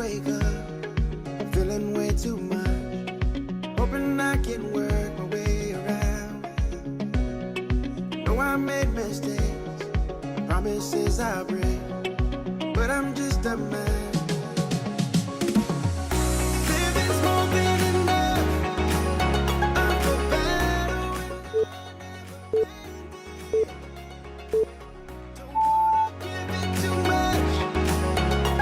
wake up feeling way too much, hoping I can work my way around. Know I made mistakes, promises I break, but I'm just a man. Living's more than enough. I'm a battle and don't wanna give it too much,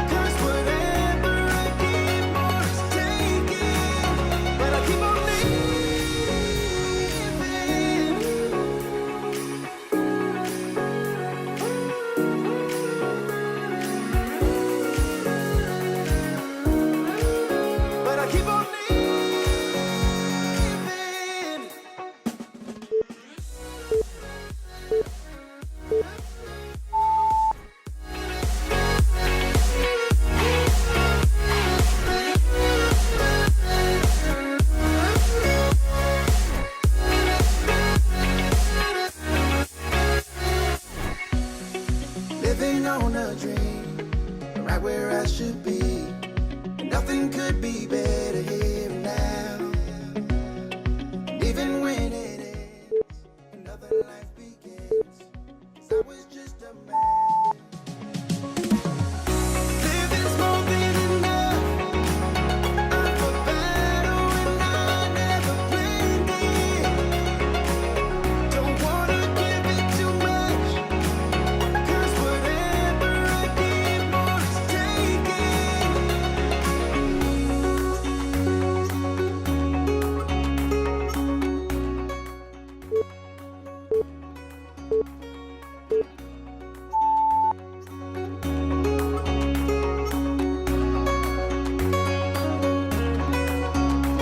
'cause whatever I give more is taken, but I keep on but I keep on living on a dream, right where I should be. And nothing could be better here and now. And even when it ends, another life begins. 'Cause I was just a man. Living's more than enough. I'm a battle and I never planned it. Don't wanna give it too much, 'cause whatever I give more is taken.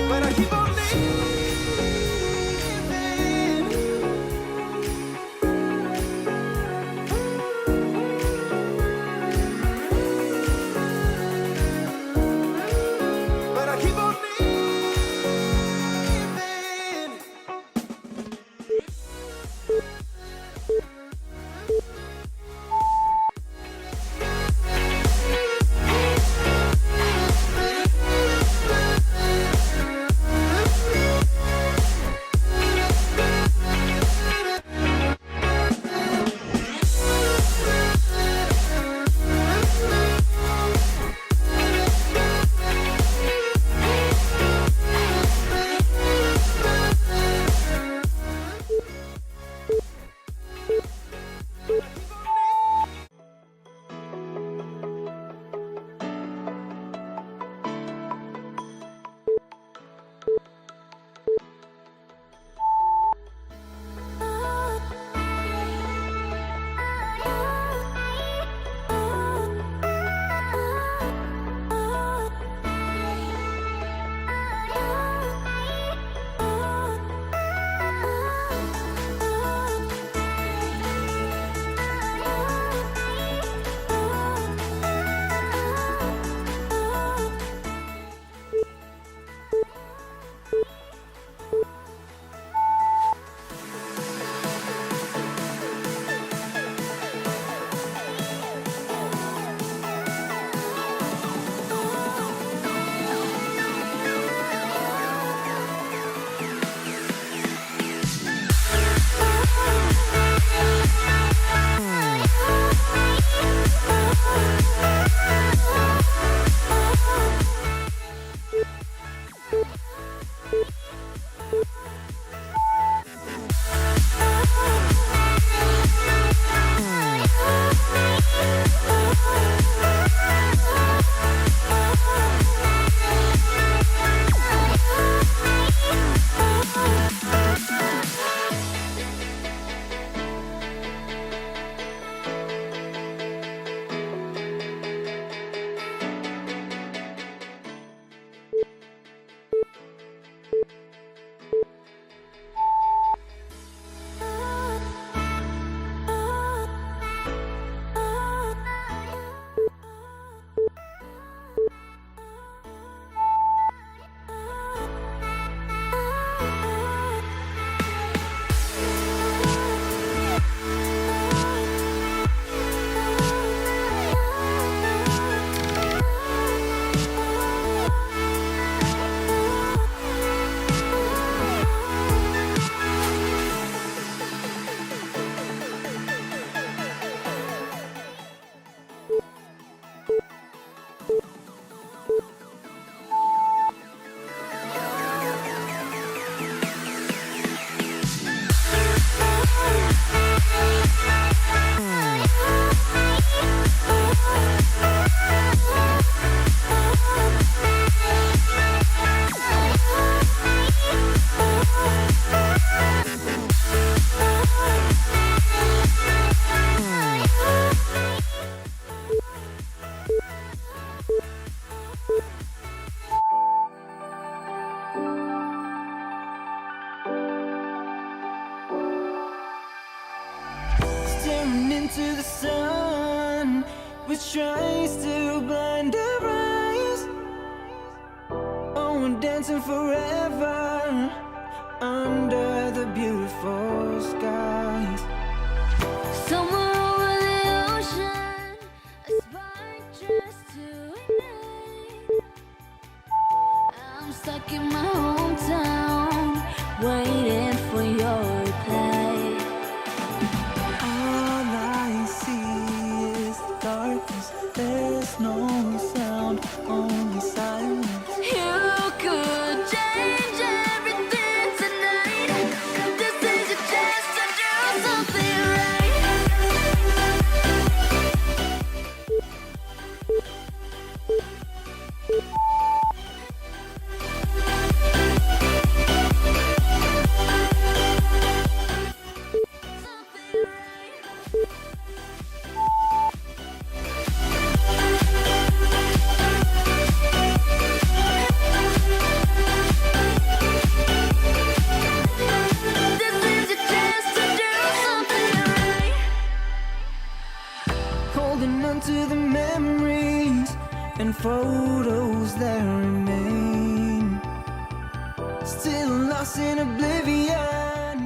But I keep on but I keep on living. into the sun, which tries to blind our eyes. Oh, we're dancing forever under the beautiful skies. Somewhere over the ocean, a spark just to ignite. I'm stuck in my hometown, waiting for your reply. All I see is darkness. There's no sound, only silence. You could change everything tonight. This is your chance to do something right. Something right. This is your chance to do something right. Holding on to the memories and photos that remain. Still lost in oblivion.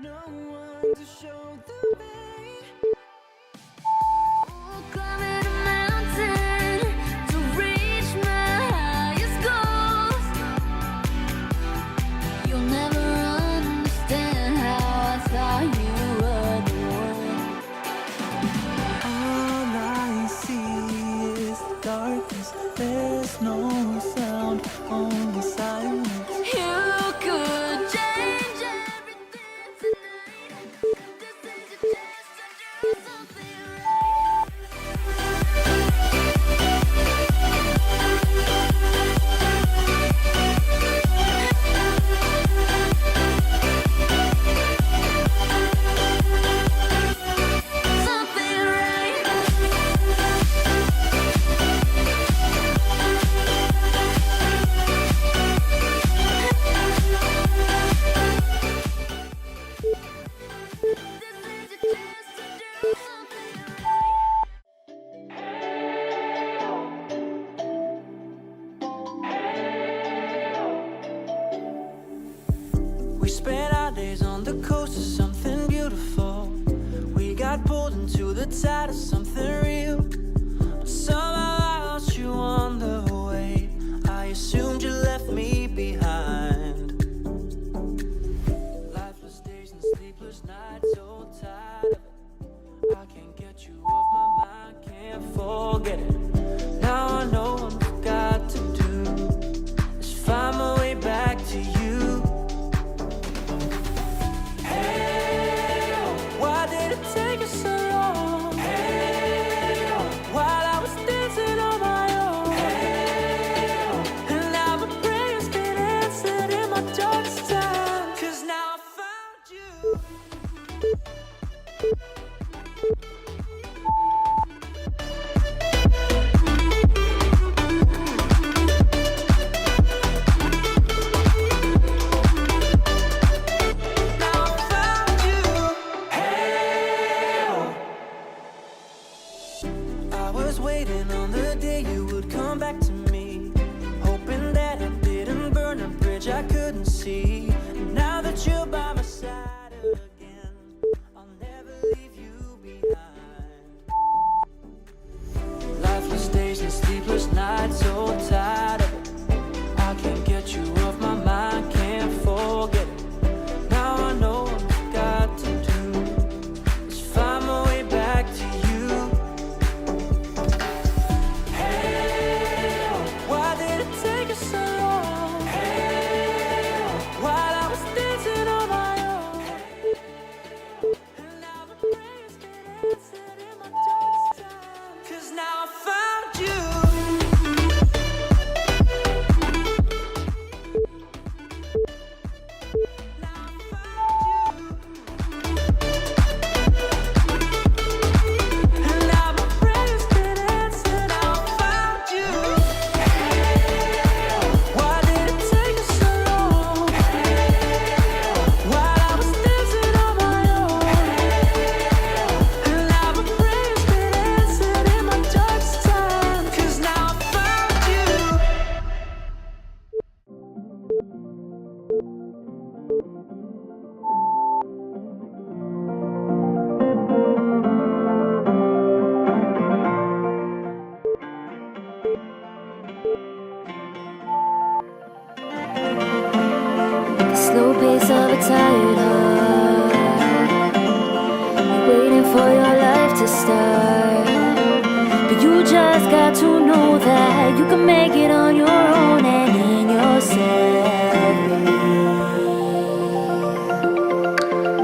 No one to show the way. Climbing a mountain to reach my highest goals. You'll never understand how I thought you were the one. All I see is darkness. There's no sound, only silence. You could change everything tonight. This is your chance to do something right. Something right. This is your chance to do something right. We spent our days on the coast of something beautiful. We got pulled into the tide of something real. But somehow I lost you on the way. I assumed you left me behind. Lifeless days and sleepless nights, so tired of it. I can't get you off my mind, can't forget it. Now I know what I've got to do is find my way back to you. Hey, why did it take us so long? Hey, while I was dancing on my own. Hey, and now my prayers get answered in my darkest time. 'Cause now I found you. Now I found you. Hey, I was waiting on the day you would come back to me, hoping that I didn't burn a bridge I couldn't see. And now that you're by my side again, I'll never leave you behind. Lifeless days and sleepless nights, so tired of it. I can't get you off my mind, can't forget it. Now I know what I've got to do is find my way back to you. Hey, why did it take us so long? Hey, while I was dancing on my voice of a tired heart, waiting for your life to start. But you just got to know that you can make it on your own and in yourself.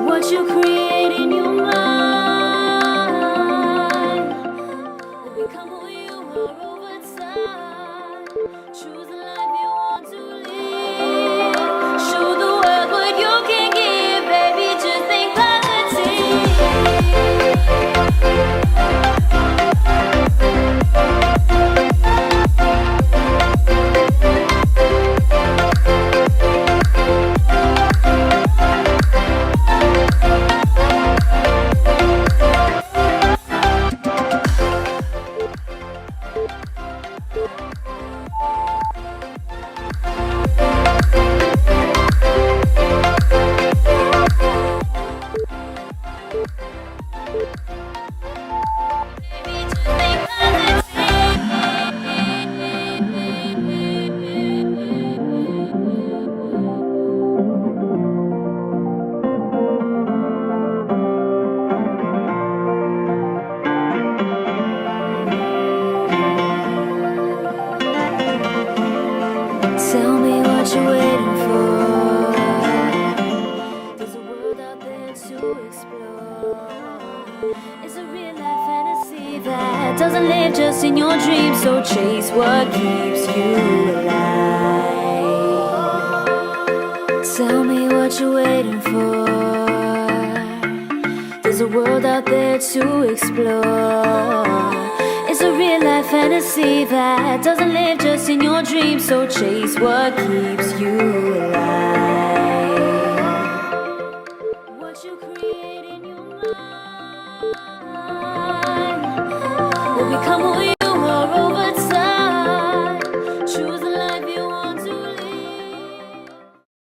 What you create in your mind will become who you are over time. Choose the life you want to live. Show the world what you can give, baby. Just think positive. Tell me what you're waiting for. There's a world out there to explore. It's a real life fantasy that doesn't live just in your dreams. So chase what keeps you alive. Tell me what you're waiting for. There's a world out there to explore. It's a real life fantasy that doesn't live just in your dreams. So chase what keeps you alive. What you create in your mind will become who you